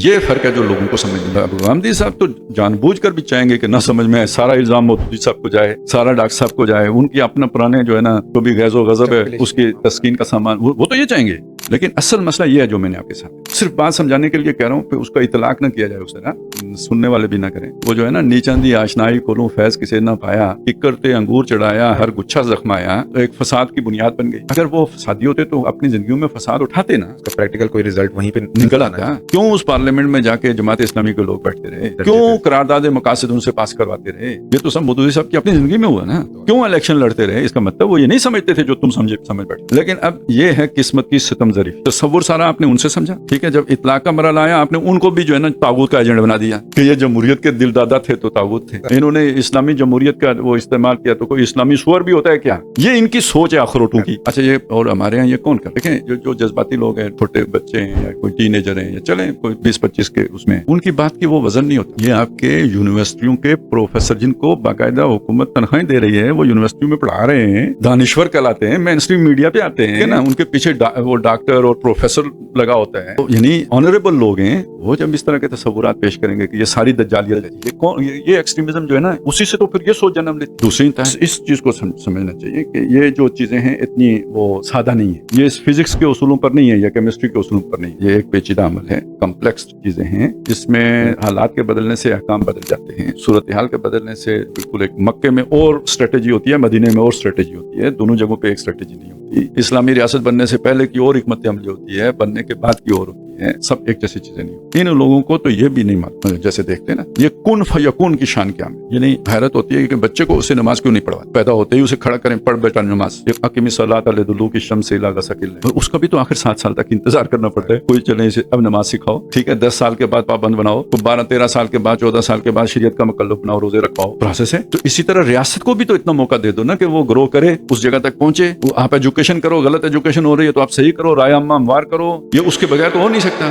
یہ فرق ہے جو لوگوں کو سمجھ نہیں آتا۔ غامدی صاحب تو جان بوجھ کر بھی چاہیں گے کہ نہ سمجھ میں سارا الزام مودودی صاحب کو جائے، سارا ڈاکٹر صاحب کو جائے، ان کی اپنا پرانے جو ہے نا تو بھی غیظ و غضب ہے اس کی تسکین کا سامان، وہ تو یہ چاہیں گے۔ لیکن اصل مسئلہ یہ ہے جو میں نے آپ کے ساتھ صرف بات سمجھانے کے لیے کہہ رہا ہوں، پھر اس کا اطلاق نہ کیا جائے، اس طرح سننے والے بھی نہ کریں۔ وہ جو ہے نا نیچن دی آشنائی کولوں فیض کسے نہ پایا، ککرتے انگور چڑھایا ہر گچھا زخمایا، تو ایک فساد کی بنیاد بن گئی۔ اگر وہ فسادی ہوتے تو اپنی زندگیوں میں فساد اٹھاتے نا، اس کا پریکٹیکل کوئی ریزلٹ وہیں پہ نکل آتا۔ کیوں اس پارلیمنٹ میں جا کے جماعت اسلامی کے لوگ بیٹھتے رہے؟ کیوں قرارداد مقاصد ان سے پاس کرواتے رہے؟ یہ تو سب مودودی صاحب کی اپنی زندگی میں ہوا نا۔ کیوں الیکشن لڑتے رہے؟ اس کا مطلب وہ یہ نہیں سمجھتے تھے جو تم سمجھ بیٹھے۔ لیکن اب یہ ہے قسمت کی ستم ظریف، تصور سارا آپ نے ان سے سمجھا، ٹھیک ہے۔ جب اطلاق کا مرحلہ آیا آپ نے ان کو بھی جو ہے نا طاغوت کا ایجنٹ بنا دیا کہ یہ جمہوریت کے دل دادا تھے تو طاغوت تھے۔ انہوں نے اسلامی جمہوریت کا وہ استعمال کیا تو کوئی اسلامی سور بھی ہوتا ہے کیا؟ یہ ان کی سوچ ہے اخروٹوں کی۔ اچھا یہ اور ہمارے یہاں یہ کون کر دیکھیں جو جذباتی لوگ ہیں، چھوٹے بچے ہیں یا کوئی ٹین ایجر ہیں یا چلیں کوئی 20-25 کے اس میں، ان کی بات کی وہ وزن نہیں ہوتا۔ یہ آپ کے یونیورسٹیوں کے پروفیسر جن کو باقاعدہ حکومت تنخواہیں دے رہی ہے، وہ یونیورسٹیوں میں پڑھا رہے ہیں، دانشور کہلاتے ہیں، مین اسٹریم میڈیا پہ آتے ہیں نا، ان کے پیچھے وہ ڈاکٹر اور پروفیسر لگا ہوتا ہے، یعنی آنریبل لوگ ہیں، وہ جب اس طرح کے تصورات پیش کریں گے کہ یہ ساری دجالیت ہے، یہ کون، یہ ایکسٹریمزم جو ہے نا اسی سے تو پھر یہ سوچ جنم لیتی۔ دوسری اس چیز کو سمجھنا چاہیے کہ یہ جو چیزیں ہیں اتنی وہ سادہ نہیں ہے، یہ فزکس کے اصولوں پر نہیں ہے یا کیمسٹری کے اصولوں پر نہیں، یہ ایک پیچیدہ عمل ہے، کمپلیکس چیزیں ہیں جس میں حالات کے بدلنے سے احکام بدل جاتے ہیں، صورتحال کے بدلنے سے بالکل ایک مکے میں اور اسٹریٹجی ہوتی ہے، مدینے میں اور اسٹریٹجی ہوتی ہے، دونوں جگہوں پہ ایک اسٹریٹجی نہیں ہوتی۔ اسلامی ریاست بننے سے پہلے کی اور حکمت عملی ہوتی ہے، بننے کے بعد کی اور ہوتی ہے، سب ایک جیسی چیزیں نہیں ہوتی۔ ان لوگوں کو تو یہ بھی نہیں معلوم، جیسے دیکھتے ہیں نا یہ کن فیکون کی شان کیا ہے، یہ نہیں حیرت ہوتی ہے کہ بچے کو اسے نماز کیوں نہیں پڑھوا، پیدا ہوتے ہی اسے کھڑا کریں، پڑھ بیٹا نماز، اقیم الصلاۃ لدلوک الشمس الی غسق الليل، اس کا بھی تو آخر 7 سال تک انتظار کرنا پڑتا ہے، کوئی چلے اسے اب نماز سکھاؤ، ٹھیک ہے، 10 سال کے بعد پابند بناؤ، 12-13 سال کے بعد 14 سال کے بعد شریعت کا مکلف بناؤ، روزے رکھواؤ، پروسیس ہے۔ تو اسی طرح ریاست کو بھی تو اتنا موقع دے دو نا کہ وہ گرو کرے، اس جگہ تک پہنچے، آپ ایجوکیشن کرو، غلط ایجوکیشن ہو رہی ہے تو آپ صحیح کرو، رائے عامہ ہموار کرو، یہ اس کے بغیر تو ہو نہیں سکتا۔